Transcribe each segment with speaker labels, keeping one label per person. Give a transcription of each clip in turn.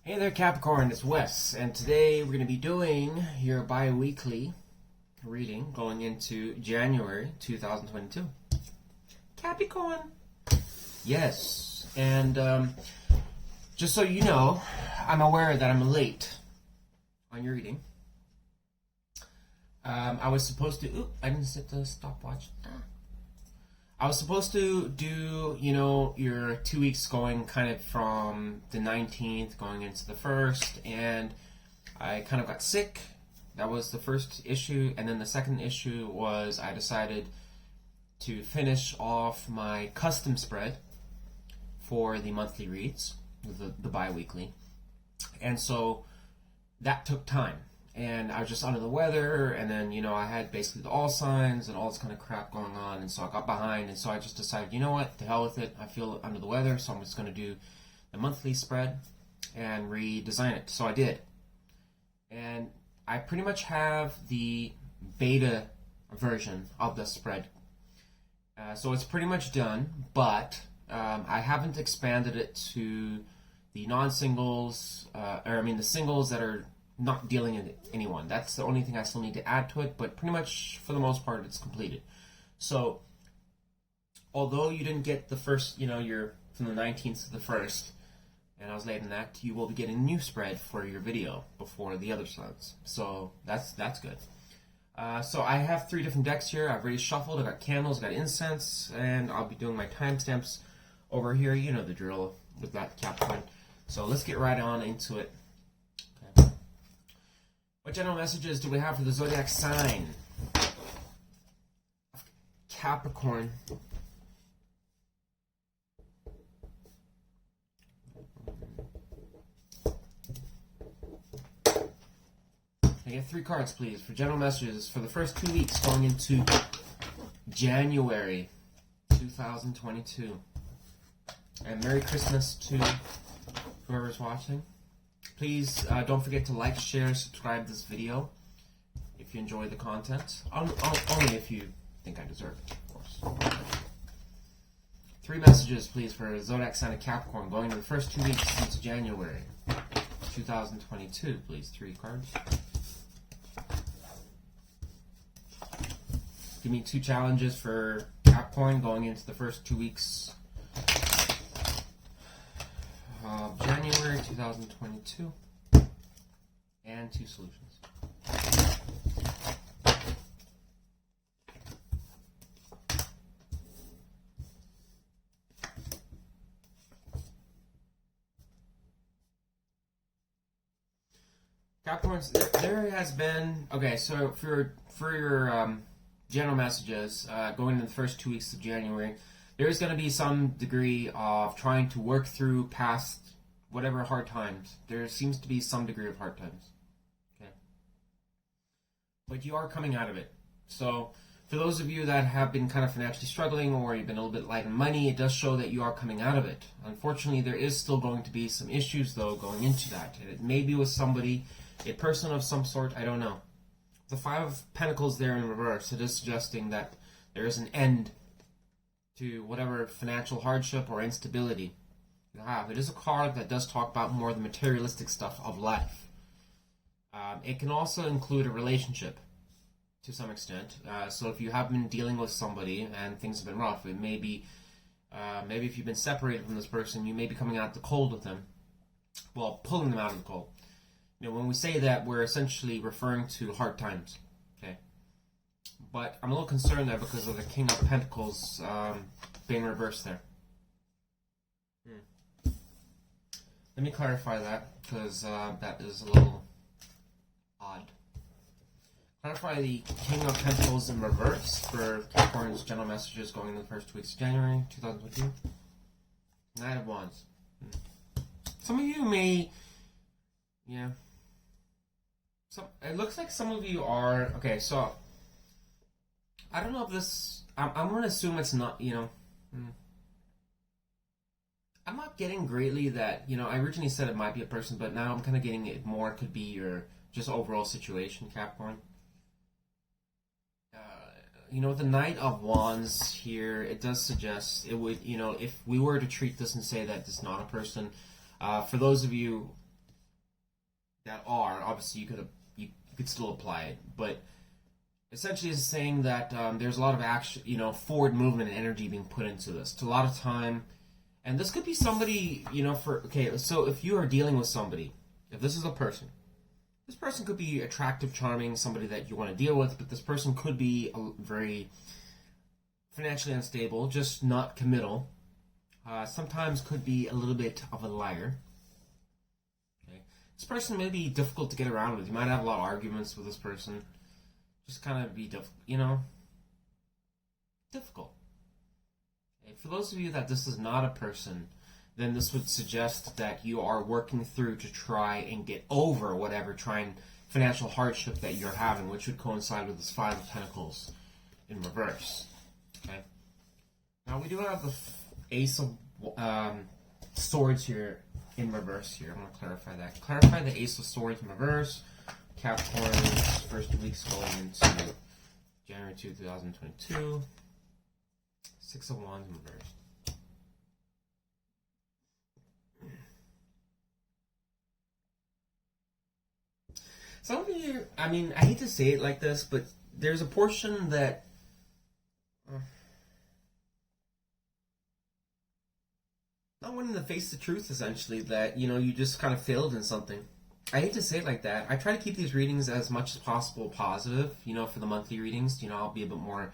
Speaker 1: Hey there, Capricorn, it's Wes, and today we're going to be doing your bi-weekly reading going into January 2022. Capricorn! Yes, and just so you know, I'm aware that I'm late on your reading. I was supposed to... I didn't set the stopwatch. I was supposed to do, your 2 weeks going kind of from the 19th going into the 1st, and I kind of got sick. That was the first issue, and then the second issue was I decided to finish off my custom spread for the monthly reads, the bi-weekly, and so that took time. And I was just under the weather, and then, I had basically the all signs and all this kind of crap going on, and so I got behind, and so I just decided, you know what, to hell with it, I feel under the weather, so I'm just going to do the monthly spread and redesign it. So I did. And I pretty much have the beta version of the spread. So it's pretty much done, but I haven't expanded it to the non-singles, the singles that are not dealing with anyone. That's the only thing I still need to add to it, but pretty much for the most part it's completed. So although you didn't get the first, you're from the 19th to the 1st, and I was late in that, you will be getting a new spread for your video before the other signs. So that's good. So I have 3 different decks here. I've already shuffled. I got candles, I got incense, and I'll be doing my timestamps over here. You know the drill with that Capricorn. So let's get right on into it. What general messages do we have for the Zodiac sign of Capricorn? Can I get 3 cards, please, for general messages for the first 2 weeks going into January 2022? And Merry Christmas to whoever's watching. Please don't forget to like, share, subscribe this video if you enjoy the content. Only if you think I deserve it, of course. 3 messages, please, for Zodiac sign of Capricorn going into the first 2 weeks into January 2022. Please, 3 cards. Give me 2 challenges for Capricorn going into the first 2 weeks of January 2022, and 2 solutions. Capricorns, there has been, okay, so for your general messages going into the first 2 weeks of January, there is going to be some degree of trying to work through past whatever hard times. There seems to be some degree of hard times. Okay. But you are coming out of it. So for those of you that have been kind of financially struggling, or you've been a little bit light on money, it does show that you are coming out of it. Unfortunately, there is still going to be some issues, though, going into that. And it may be with somebody, a person of some sort, I don't know. The 5 of Pentacles there in reverse, it is suggesting that there is an end to whatever financial hardship or instability you have. It is a card that does talk about more of the materialistic stuff of life. It can also include a relationship to some extent. So if you have been dealing with somebody and things have been rough, it may be, maybe if you've been separated from this person, you may be coming out the cold with them. Well, pulling them out of the cold. When we say that, we're essentially referring to hard times. Okay. But I'm a little concerned there because of the King of Pentacles being reversed there. Let me clarify that, because that is a little odd. Clarify the King of Pentacles in reverse for Capricorn's general messages going into the first 2 weeks of January 2022. Knight of Wands. Some of you may... Yeah. It looks like some of you are... Okay, so... I don't know if this... I'm going to assume it's not, I'm not getting greatly that, I originally said it might be a person, but now I'm kind of getting it more could be your just overall situation, Capricorn. With the Knight of Wands here, it does suggest it would, if we were to treat this and say that it's not a person, for those of you that are, obviously you could still apply it, but essentially it's saying that there's a lot of action, forward movement and energy being put into this. It's a lot of time, and this could be somebody, so if you are dealing with somebody, if this is a person, this person could be attractive, charming, somebody that you want to deal with, but this person could be very financially unstable, just not committal. Sometimes could be a little bit of a liar. Okay, this person may be difficult to get around with. You might have a lot of arguments with this person. Just kind of be difficult. Okay, for those of you that this is not a person, then this would suggest that you are working through to try and get over whatever financial hardship that you're having, which would coincide with this Five of Pentacles in reverse. Okay. Now we do have the Ace of Swords here in reverse here. I'm going to clarify that. Clarify the Ace of Swords in reverse. Capricorn's first 2 weeks going into January 2022. Six of Wands in reverse. Some of you, I hate to say it like this, but there's a portion that not wanting to face the truth, essentially, that, you just kind of failed in something. I hate to say it like that. I try to keep these readings as much as possible positive, for the monthly readings. I'll be a bit more,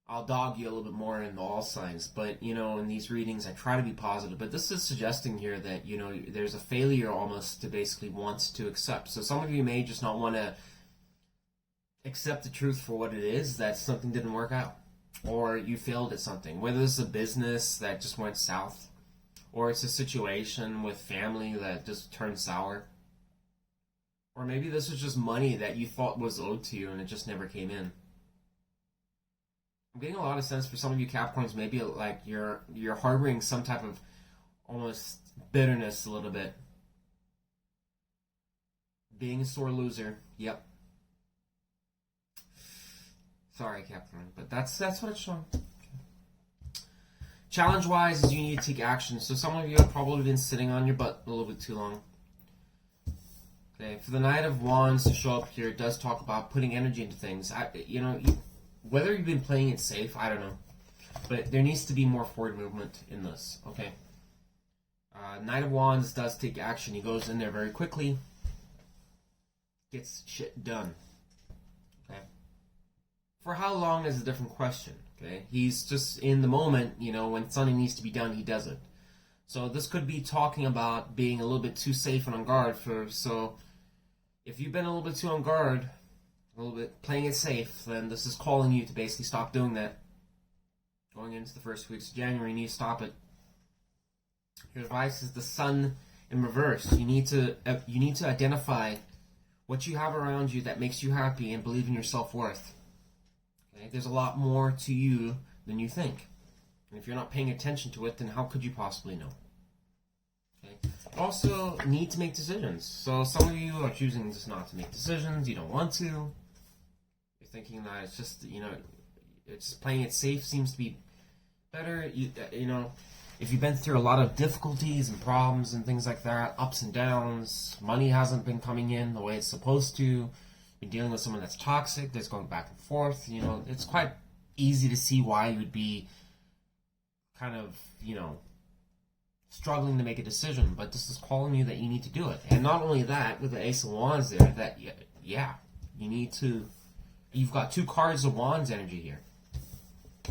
Speaker 1: I'll dog you a little bit more in all signs. But, in these readings, I try to be positive. But this is suggesting here that, there's a failure almost to basically want to accept. So some of you may just not want to accept the truth for what it is, that something didn't work out. Or you failed at something. Whether it's a business that just went south, or it's a situation with family that just turned sour. Or maybe this was just money that you thought was owed to you and it just never came in. I'm getting a lot of sense for some of you Capricorns, maybe like you're harboring some type of almost bitterness a little bit. Being a sore loser. Yep. Sorry, Capricorn, but that's what it's showing. Challenge-wise is you need to take action. So some of you have probably been sitting on your butt a little bit too long. Okay, for the Knight of Wands to show up here, it does talk about putting energy into things. Whether you've been playing it safe, I don't know. But there needs to be more forward movement in this, okay? Knight of Wands does take action. He goes in there very quickly. Gets shit done. Okay? For how long is a different question. Okay, he's just in the moment, when something needs to be done, he does it. So this could be talking about being a little bit too safe and on guard so if you've been a little bit too on guard, a little bit playing it safe, then this is calling you to basically stop doing that. Going into the first 2 weeks of January, you need to stop it. Your advice is the Sun in reverse. You need to identify what you have around you that makes you happy and believe in your self-worth. There's a lot more to you than you think. And if you're not paying attention to it, then how could you possibly know? Okay. Also, need to make decisions. So some of you are choosing just not to make decisions. You don't want to. You're thinking that it's just, it's playing it safe seems to be better. If you've been through a lot of difficulties and problems and things like that, ups and downs, money hasn't been coming in the way it's supposed to, you're dealing with someone that's toxic, that's going back and forth, it's quite easy to see why you'd be kind of, struggling to make a decision, but this is calling you that you need to do it. And not only that, with the Ace of Wands there, that, you've got two cards of Wands energy here,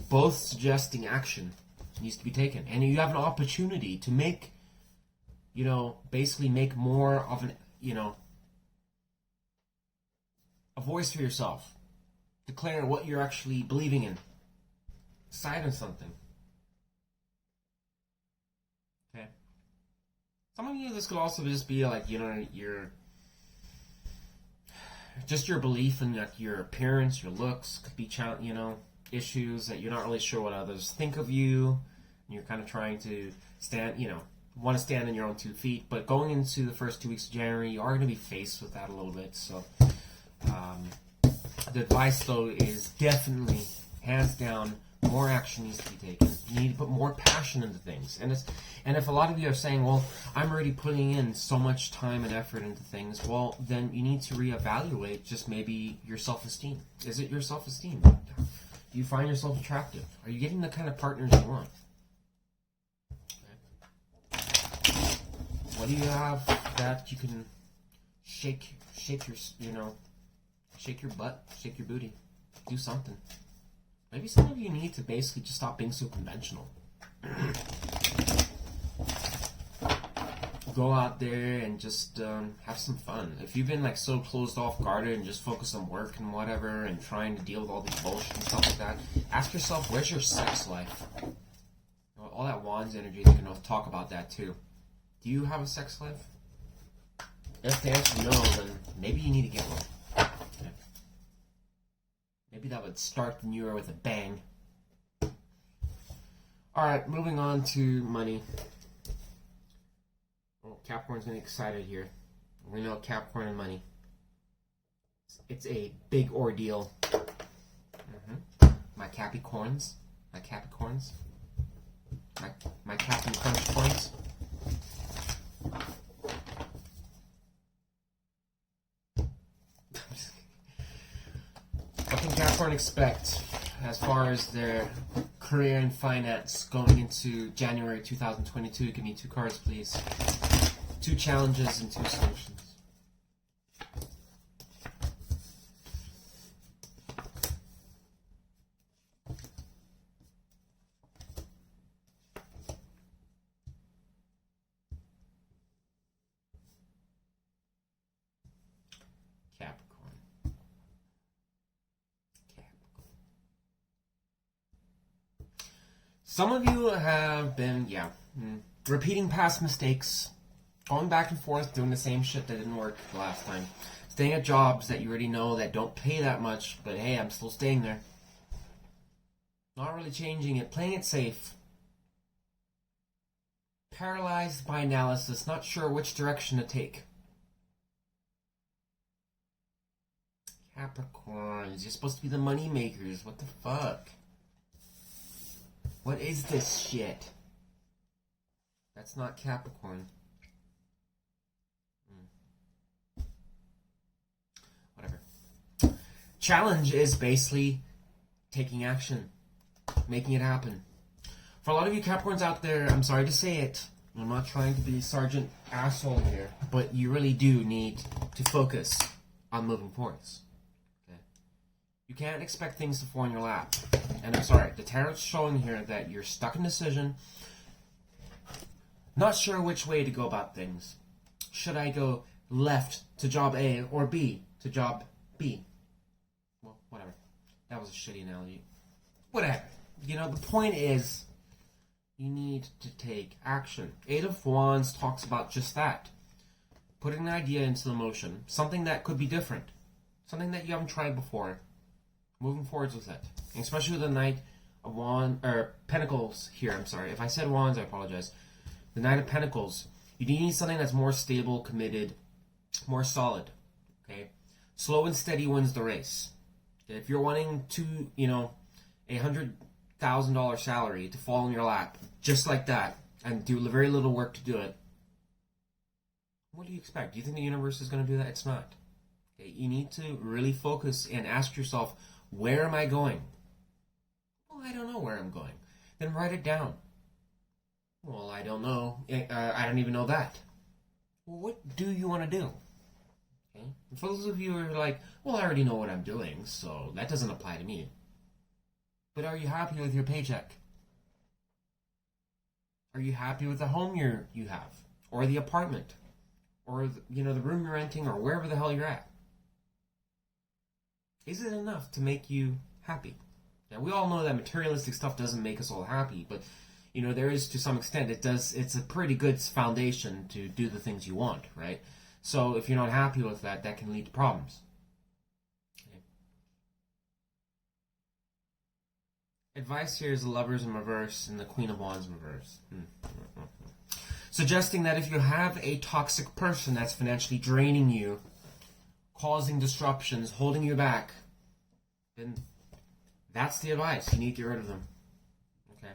Speaker 1: both suggesting action needs to be taken. And you have an opportunity to make, basically make more of an, a voice for yourself. Declare what you're actually believing in. Decide on something. Okay. Some of you, this could also just be like, your just your belief in like your appearance, your looks could be, issues that you're not really sure what others think of you. And you're kind of trying to want to stand on your own 2 feet. But going into the first 2 weeks of January, you are going to be faced with that a little bit. So the advice, though, is definitely, hands down, More action needs to be taken. You need to put more passion into things. And if a lot of you are saying, well, I'm already putting in so much time and effort into things, well, then you need to reevaluate just maybe your self-esteem. Is it your self-esteem? Do you find yourself attractive? Are you getting the kind of partners you want? Okay. What do you have that you can shake your, shake your butt, shake your booty, do something? Maybe some of you need to basically just stop being so conventional. Go out there and just have some fun. If you've been like so closed off, guarded, and just focused on work and whatever, and trying to deal with all these bullshit and stuff like that, ask yourself, where's your sex life? All that Wands energy is going to talk about that too. Do you have a sex life? If the answer is no, then maybe you need to get one. Okay. Maybe that would start the new year with a bang. Alright, moving on to money. Oh, Capricorn's getting excited here. We know Capricorn and money. It's a big ordeal. My Capricorns. My Capricorns. My Captain Crunch points. What can Capricorn expect as far as their career and finance going into January 2022? Give me 2 cards, please. 2 challenges and 2 solutions. Some of you have been, repeating past mistakes, going back and forth, doing the same shit that didn't work the last time, staying at jobs that you already know that don't pay that much, but hey, I'm still staying there. Not really changing it, playing it safe. Paralyzed by analysis, not sure which direction to take. Capricorns, you're supposed to be the money makers, what the fuck? What is this shit? That's not Capricorn. Whatever. Challenge is basically taking action. Making it happen. For a lot of you Capricorns out there, I'm sorry to say it. I'm not trying to be Sergeant Asshole here. But you really do need to focus on moving forwards. You can't expect things to fall in your lap. And I'm sorry, the tarot's showing here that you're stuck in decision. Not sure which way to go about things. Should I go left to job A or B to job B? Well, whatever. That was a shitty analogy. Whatever. The point is, you need to take action. 8 of Wands talks about just that. Putting an idea into motion. Something that could be different. Something that you haven't tried before. Moving forwards with it. And especially with the Knight of Pentacles here, I'm sorry. If I said Wands, I apologize. The Knight of Pentacles. You need something that's more stable, committed, more solid. Okay? Slow and steady wins the race. Okay? If you're wanting to, $100,000 salary to fall in your lap, just like that, and do very little work to do it, what do you expect? Do you think the universe is going to do that? It's not. Okay? You need to really focus and ask yourself, where am I going? Well, I don't know where I'm going. Then write it down. Well, I don't know. I don't even know that. Well, what do you want to do? Okay? And for those of you who are like, well, I already know what I'm doing, so that doesn't apply to me. But are you happy with your paycheck? Are you happy with the home you have? Or the apartment? Or, the room you're renting, or wherever the hell you're at? Is it enough to make you happy? Now, we all know that materialistic stuff doesn't make us all happy, but, there is, to some extent, it's a pretty good foundation to do the things you want, right? So, if you're not happy with that, that can lead to problems. Okay. Advice here is the Lovers in reverse and the Queen of Wands in reverse. Suggesting that if you have a toxic person that's financially draining you, causing disruptions, holding you back, then That's the advice. You need to get rid of them. Okay.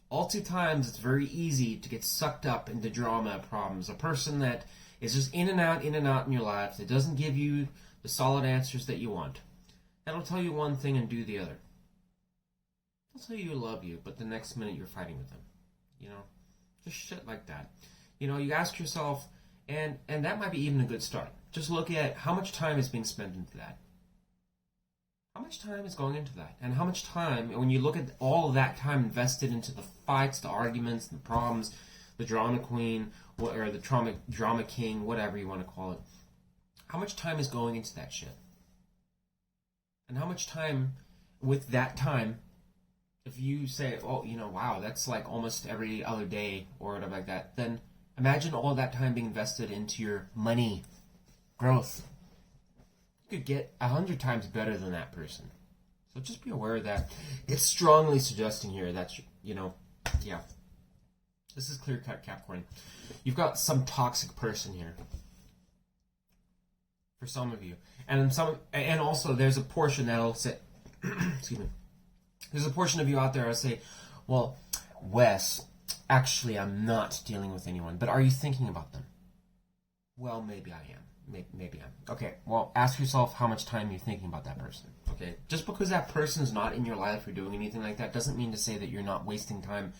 Speaker 1: All too times, it's very easy to get sucked up into drama problems. A person that is just in and out in your life, that doesn't give you the solid answers that you want. That'll tell you one thing and do the other. They'll tell you love you, but the next minute you're fighting with them. You know? Just shit like that. You know, you ask yourself, and that might be even a good start. Just look at how much time is being spent into that. How much time is going into that? And how much time, when you look at all of that time invested into the fights, the arguments, the problems, the drama queen, or the drama king, whatever you want to call it, how much time is going into that shit? And how much time, with that time, if you say, oh, you know, wow, that's like almost every other day or whatever like that, then imagine all that time being invested into your money, growth. You could get 100 times better than that person. So just be aware of that. It's strongly suggesting here that, you know, yeah. This is clear-cut, Capricorn. You've got some toxic person here. For some of you. And also there's a portion that'll say, excuse me. There's a portion of you out there that'll say, well, Wes, actually I'm not dealing with anyone, but are you thinking about them? Well, maybe I am. Maybe I'm. Okay, well, ask yourself how much time you're thinking about that person. Okay, just because that person's not in your life or doing anything like that doesn't mean to say that you're not wasting time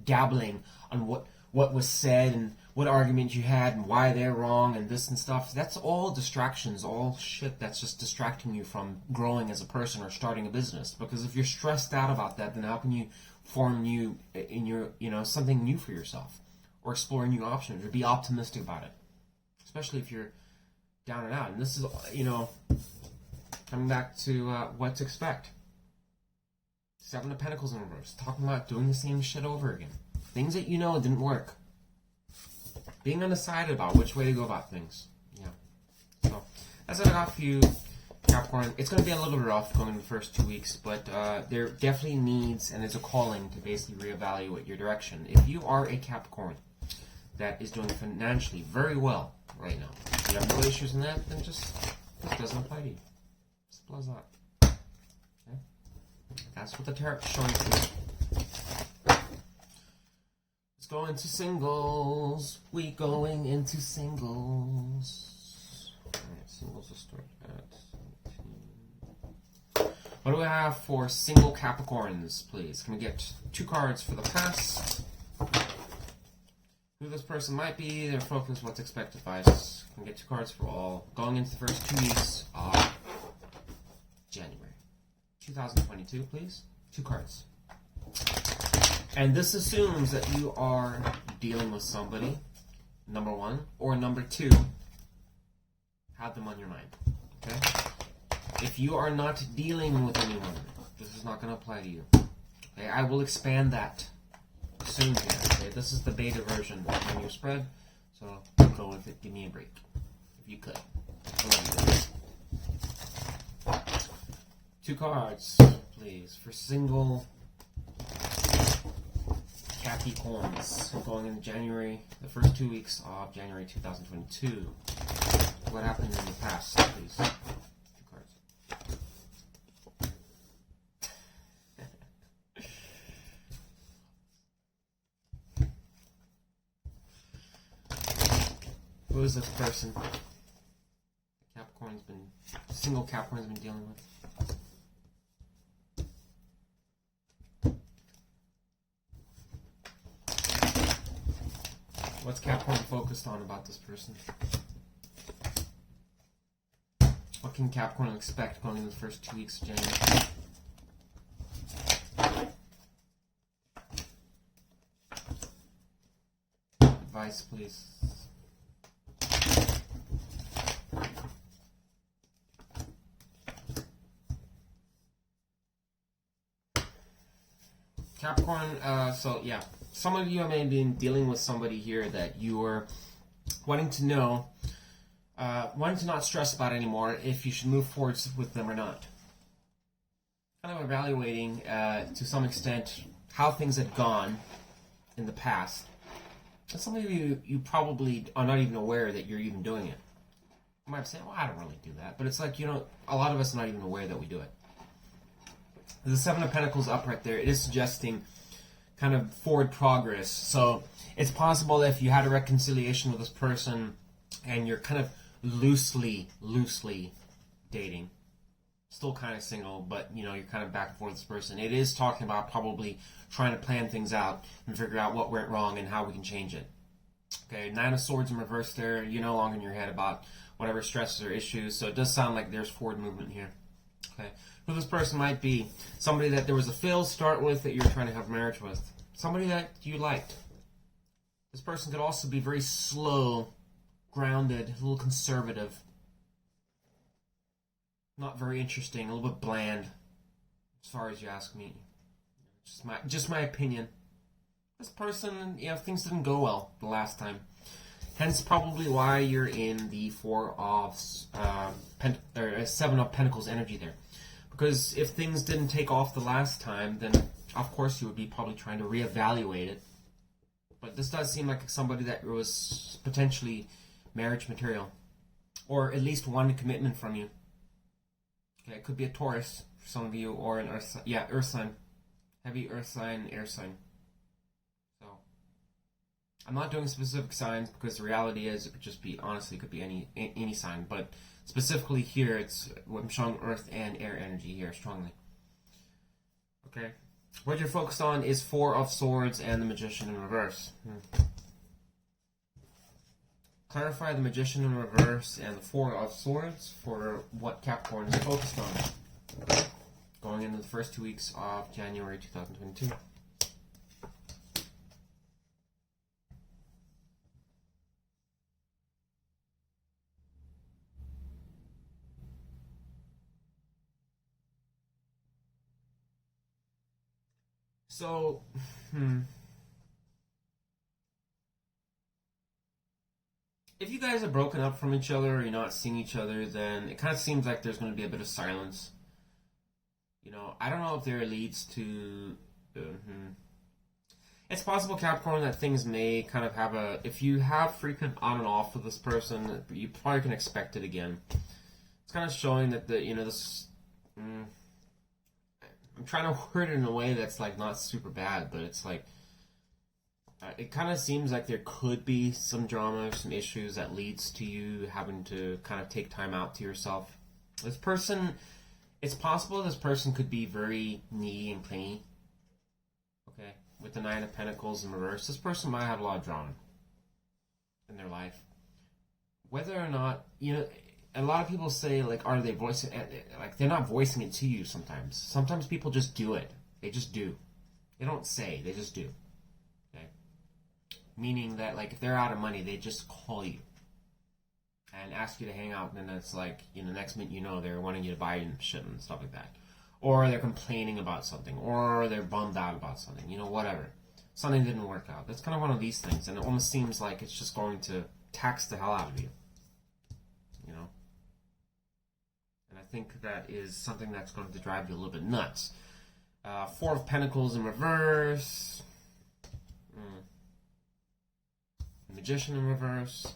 Speaker 1: dabbling on what was said and what argument you had and why they're wrong and this and stuff. That's all distractions, all shit that's just distracting you from growing as a person or starting a business. Because if you're stressed out about that, then how can you form something new for yourself or explore new options or be optimistic about it? Especially if you're down and out. And this is, coming back to what to expect. Seven of Pentacles in reverse. Talking about doing the same shit over again. Things that you know didn't work. Being undecided about which way to go about things. Yeah. So, that's what I got for you, Capricorn. It's going to be a little bit rough going in the first 2 weeks, but there definitely needs, and there's a calling to basically reevaluate your direction. If you are a Capricorn that is doing financially very well right now, if you have no issues in that, then this doesn't apply to you. Simple as that. Okay? That's what the tarot's showing to you. Let's go into singles. We going into singles. Alright, singles will start at 17. What do we have for single Capricorns, please? Can we get 2 cards for the past? Who this person might be, their focus, what's expected by us. Can we get 2 cards for all. Going into the first 2 weeks of January 2022, please. 2 cards. And this assumes that you are dealing with somebody, number 1, or number 2, have them on your mind. Okay? If you are not dealing with anyone, this is not going to apply to you. Okay? I will expand that soon here. Okay? This is the beta version of my new spread, so go with it. Give me a break, if you could. I love you. 2 cards, please, for single Capricorns going into January, the first 2 weeks of January 2022. What happened in the past, please? 2 cards. Who is this person? Single Capricorn's been dealing with. What's Capricorn focused on about this person? What can Capricorn expect going into the first 2 weeks of January? Advice, please. Capricorn, so yeah. Some of you may have been dealing with somebody here that you are wanting to know, wanting to not stress about anymore if you should move forward with them or not. Kind of evaluating, to some extent, how things had gone in the past. And some of you probably are not even aware that you're even doing it. You might say, well, I don't really do that. But it's like, a lot of us are not even aware that we do it. The Seven of Pentacles up right there, it is suggesting kind of forward progress. So it's possible that if you had a reconciliation with this person and you're kind of loosely dating, still kind of single, but you know, you're kind of back and forth with this person, it is talking about probably trying to plan things out and figure out what went wrong and how we can change it. Okay, Nine of Swords in reverse there. You're no longer in your head about whatever stresses or issues, so it does sound like there's forward movement here. Okay, who this person might be. Somebody that there was a failed start with that you're trying to have marriage with. Somebody that you liked. This person could also be very slow, grounded, a little conservative. Not very interesting, a little bit bland, as far as you ask me. Just my opinion. This person, you know, things didn't go well the last time. Hence, probably why you're in the Seven of Pentacles energy there. Because if things didn't take off the last time, then of course you would be probably trying to reevaluate it. But this does seem like somebody that was potentially marriage material, or at least wanted commitment from you. Okay, it could be a Taurus for some of you, or an Earth sign, heavy Earth sign, air sign. I'm not doing specific signs because the reality is it could just be, honestly, it could be any sign. But specifically here, I'm showing Earth and air energy here strongly. Okay. What you're focused on is Four of Swords and the Magician in reverse. Clarify the Magician in reverse and the Four of Swords for what Capricorn is focused on. Going into the first 2 weeks of January 2022. So, if you guys are broken up from each other or you're not seeing each other, then it kind of seems like there's going to be a bit of silence. You know, I don't know if there leads to... It's possible, Capricorn, that things may kind of have a... If you have frequent on and off with this person, you probably can expect it again. It's kind of showing that this... I'm trying to word it in a way that's like not super bad, but it's like it kind of seems like there could be some drama, some issues that leads to you having to kind of take time out to yourself. This person, it's possible this person could be very needy and clingy. Okay, with the Nine of Pentacles in reverse, this person might have a lot of drama in their life. Whether or not, you know, a lot of people say, like, are they voicing it? Like, they're not voicing it to you sometimes. Sometimes people just do it. They just do. They don't say, they just do. Okay? Meaning that, like, if they're out of money, they just call you and ask you to hang out, and then it's like, you know, next minute you know they're wanting you to buy shit and stuff like that. Or they're complaining about something, or they're bummed out about something, you know, whatever. Something didn't work out. That's kind of one of these things, and it almost seems like it's just going to tax the hell out of you. You know? And I think that is something that's going to drive you a little bit nuts. Four of Pentacles in reverse. Magician in reverse.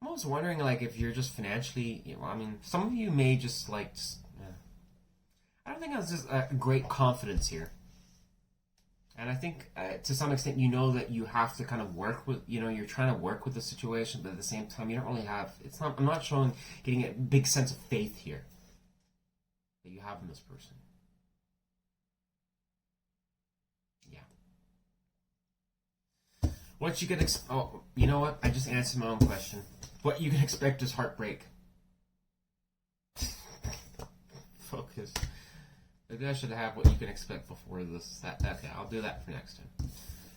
Speaker 1: I'm always wondering, like, if you're just financially... You know, I mean, some of you may just, like... I don't think it's just a great confidence here. And I think, to some extent, you know that you have to kind of work with... You know, you're trying to work with the situation, but at the same time, you don't really have... I'm not showing getting a big sense of faith here that you have in this person. What you can expect... Oh, you know what? I just answered my own question. What you can expect is heartbreak. Focus. Maybe I should have what you can expect before this. Okay, I'll do that for next time.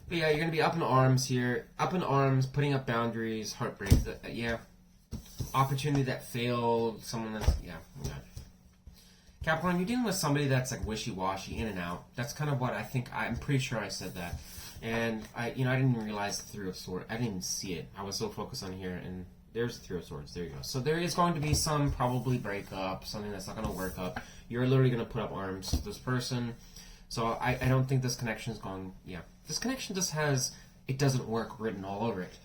Speaker 1: But yeah, you're going to be up in arms here. Up in arms, putting up boundaries, heartbreak. Yeah. Opportunity that failed. Someone that's... Yeah. Capricorn, you're dealing with somebody that's like wishy-washy, in and out. That's kind of what I think... I'm pretty sure I said that. And I didn't even realize the Three of Swords. I didn't even see it. I was so focused on here, and there's the Three of Swords. There you go. So there is going to be some probably breakup, something that's not going to work up. You're literally going to put up arms to this person. So I don't think this connection is going. Yeah, this connection just has it doesn't work written all over it.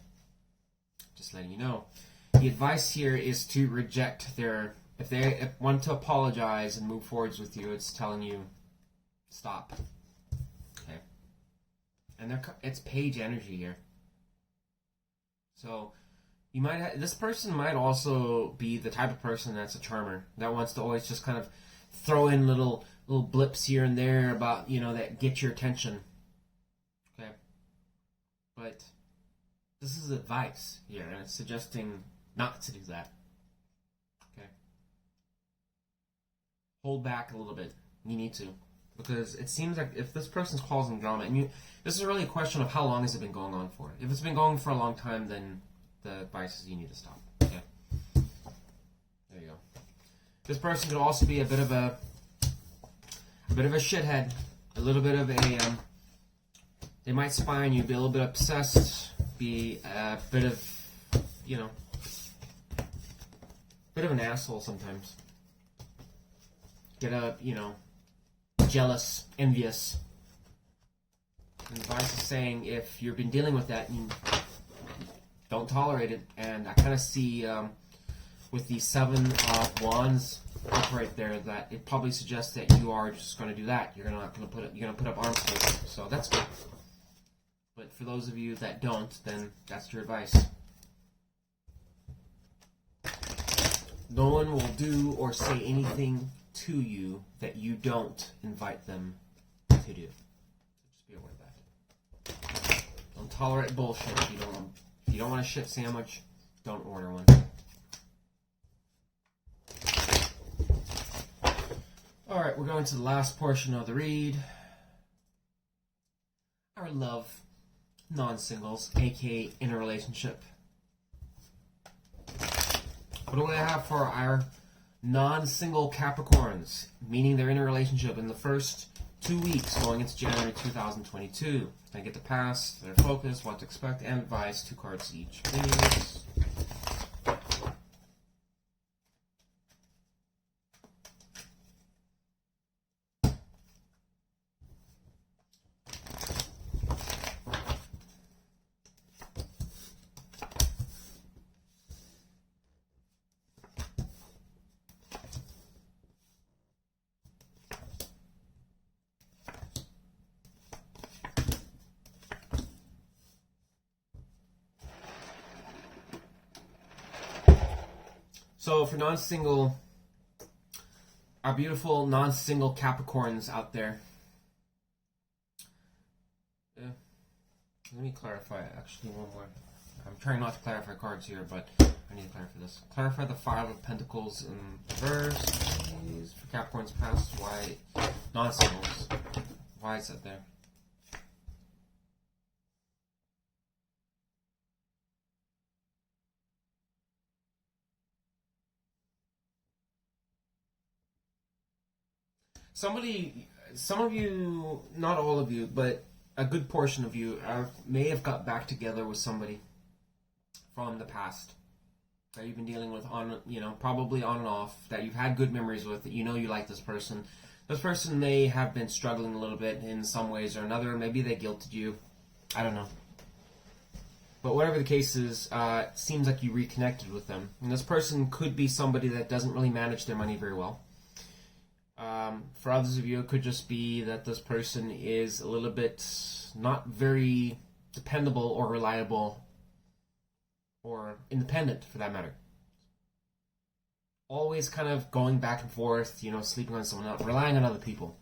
Speaker 1: Just letting you know. The advice here is to reject their. If they want to apologize and move forwards with you, it's telling you stop. Okay. And it's page energy here. So you might this person might also be the type of person that's a charmer that wants to always just kind of throw in little blips here and there about, that get your attention. Okay. But this is advice here, and it's suggesting not to do that. Okay. Hold back a little bit. You need to. Because it seems like if this person's causing drama, and this is really a question of how long has it been going on for. If it's been going for a long time, then the advice is you need to stop. Okay. There you go. This person could also be a bit of a shithead, a little bit of a they might spy on you, be a little bit obsessed, be a bit of bit of an asshole sometimes. Get jealous, envious. And the advice is saying if you've been dealing with that, you don't tolerate it. And I kind of see with the 7 of Wands up right there that it probably suggests that you are just going to do that. You're going to put up arms for it. So that's good. But for those of you that don't, then that's your advice. No one will do or say anything to you that you don't invite them to do. So just be aware of that. Don't tolerate bullshit. If you don't want a shit sandwich, don't order one. Alright, we're going to the last portion of the read. Our love non-singles, aka in a relationship. What do we have for our non-single Capricorns, meaning they're in a relationship in the first 2 weeks going into January 2022? They get the past, their focus, what to expect, and advice. 2 cards each, please. So for non-single, our beautiful non-single Capricorns out there. Let me clarify actually one more. I'm trying not to clarify cards here, but I need to clarify this. Clarify the 5 of Pentacles in reverse, please, for Capricorns past. Why non-singles? Why is that there? Some of you, not all of you, but a good portion of you may have got back together with somebody from the past that you've been dealing with probably on and off, that you've had good memories with, that you like this person. This person may have been struggling a little bit in some ways or another. Maybe they guilted you. I don't know. But whatever the case is, it seems like you reconnected with them. And this person could be somebody that doesn't really manage their money very well. For others of you, it could just be that this person is a little bit not very dependable or reliable or independent, for that matter. Always kind of going back and forth, sleeping on someone else, relying on other people.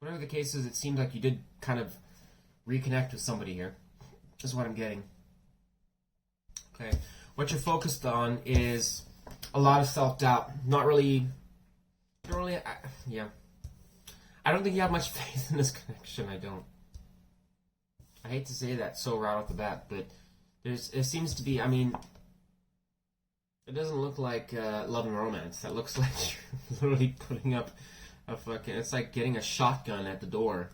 Speaker 1: Whatever the case is, it seems like you did kind of reconnect with somebody here. This is what I'm getting. Okay. What you're focused on is a lot of self-doubt. I don't think you have much faith in this connection. I don't. I hate to say that so right off the bat, but it seems to be, it doesn't look like love and romance. That looks like you're literally putting up it's like getting a shotgun at the door.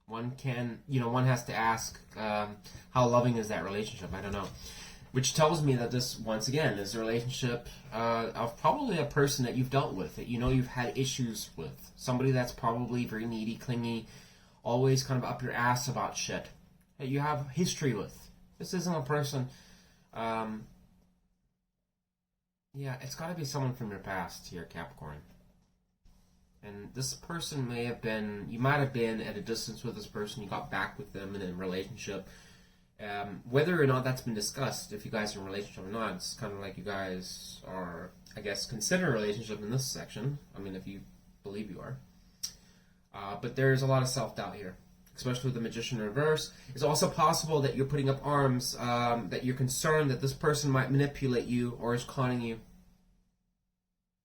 Speaker 1: One has to ask, how loving is that relationship? I don't know. Which tells me that this, once again, is a relationship of probably a person that you've dealt with, that you've had issues with. Somebody that's probably very needy, clingy, always kind of up your ass about shit, that you have history with. This isn't a person, it's got to be someone from your past here, Capricorn. And this person may have been, you might have been at a distance with this person, you got back with them in a relationship. Whether or not that's been discussed, if you guys are in a relationship or not, it's kind of like you guys are, I guess, consider a relationship in this section. I mean, if you believe you are. But there's a lot of self-doubt here, especially with the Magician in reverse. It's also possible that you're putting up arms, that you're concerned that this person might manipulate you or is conning you.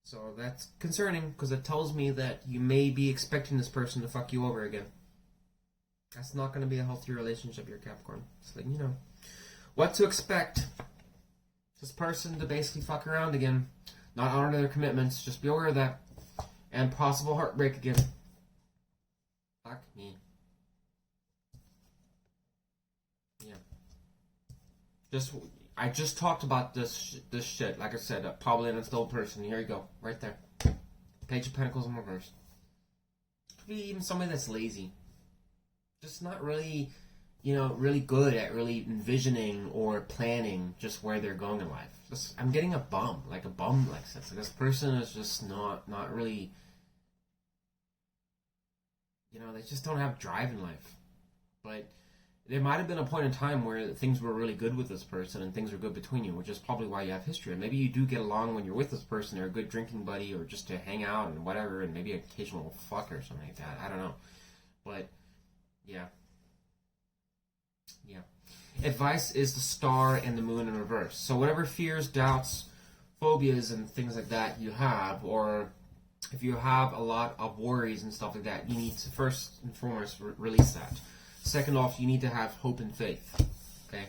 Speaker 1: So that's concerning, because it tells me that you may be expecting this person to fuck you over again. That's not going to be a healthy relationship here, Capricorn. Just letting you know. What to expect. This person to basically fuck around again. Not honor their commitments. Just be aware of that. And possible heartbreak again. Fuck me. Yeah. I just talked about this shit. Like I said, probably an unstable person. Here you go. Right there. Page of Pentacles in reverse. Could be even somebody that's lazy. Just not really, really good at really envisioning or planning just where they're going in life. I'm getting a bum like sense. Like this person is just not really, they just don't have drive in life. But there might have been a point in time where things were really good with this person and things were good between you, which is probably why you have history. And maybe you do get along when you're with this person. They're a good drinking buddy or just to hang out and whatever, and maybe an occasional fuck or something like that. I don't know. But yeah. Advice is the star and the moon in reverse. So whatever fears, doubts, phobias, and things like that you have, or if you have a lot of worries and stuff like that, you need to first and foremost release that. Second off, you need to have hope and faith. Okay?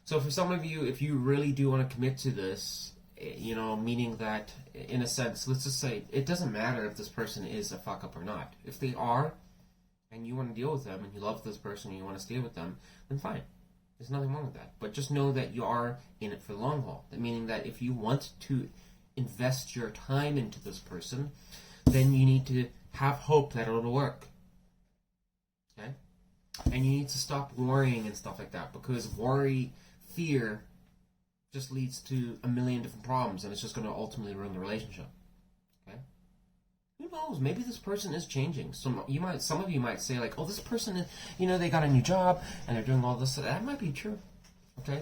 Speaker 1: So for some of you, if you really do want to commit to this, meaning that, in a sense, let's just say, it doesn't matter if this person is a fuck up or not. If they are, and you want to deal with them, and you love this person, and you want to stay with them, then fine. There's nothing wrong with that. But just know that you are in it for the long haul. Meaning that if you want to invest your time into this person, then you need to have hope that it'll work. Okay? And you need to stop worrying and stuff like that, because fear, just leads to a million different problems, and it's just going to ultimately ruin the relationship. Okay? Who knows? Maybe this person is changing. Some of you might say like, "Oh, this person is, they got a new job and they're doing all this." That might be true. Okay,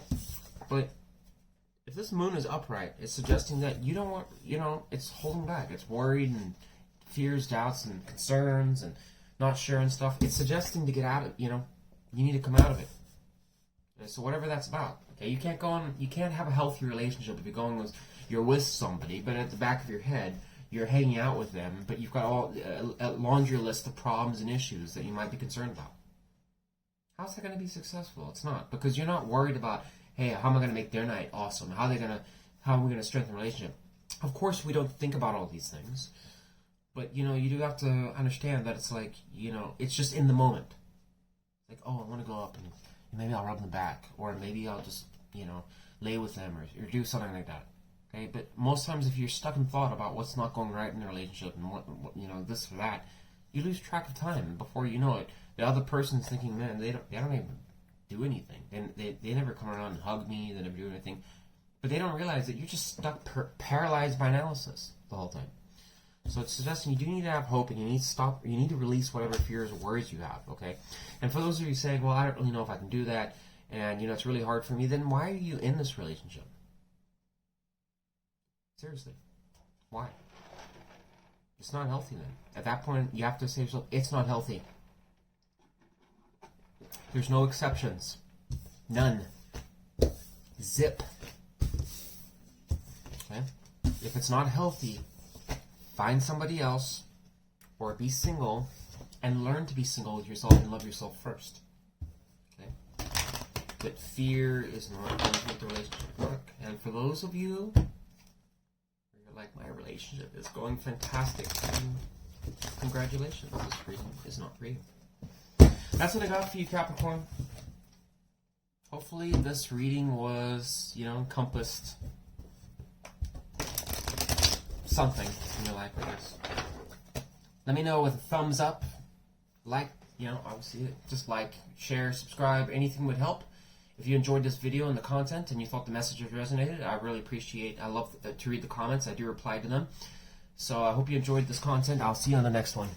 Speaker 1: but if this moon is upright, it's suggesting that you don't want, it's holding back. It's worried and fears, doubts, and concerns, and not sure and stuff. It's suggesting to get out of, you need to come out of it. Okay, so whatever that's about. Okay, you can't have a healthy relationship if you're with somebody, but at the back of your head, you're hanging out with them, but you've got a laundry list of problems and issues that you might be concerned about. How's that going to be successful? It's not, because you're not worried about, hey, how am I going to make their night awesome? How are we going to strengthen the relationship? Of course, we don't think about all these things, but you do have to understand that it's like, it's just in the moment. Like, oh, I want to go up and maybe I'll rub them back, or maybe I'll just, lay with them or do something like that. Okay, but most times if you're stuck in thought about what's not going right in the relationship and what this or that, you lose track of time. And before you know it, the other person's thinking, man, they don't even do anything. They never come around and hug me. They never do anything. But they don't realize that you're just stuck, paralyzed by analysis the whole time. So it's suggesting you do need to have hope, and you need to release whatever fears or worries you have. Okay, and for those of you saying, well, I don't really know if I can do that, and it's really hard for me, then why are you in this relationship? Seriously, why? It's not healthy then. At that point, you have to say to yourself, it's not healthy. There's no exceptions. None. Zip. Okay? If it's not healthy, find somebody else, or be single, and learn to be single with yourself and love yourself first. Okay? But fear is not going to make the relationship work. And for those of you like, my relationship is going fantastic, and congratulations, this reading is not for you. That's what I got for you, Capricorn. Hopefully this reading was, encompassed something in your life, I guess. Let me know with a thumbs up, obviously, just like, share, subscribe, anything would help. If you enjoyed this video and the content and you thought the messages resonated, I really appreciate. I love to read the comments. I do reply to them. So I hope you enjoyed this content. I'll see you on the next one.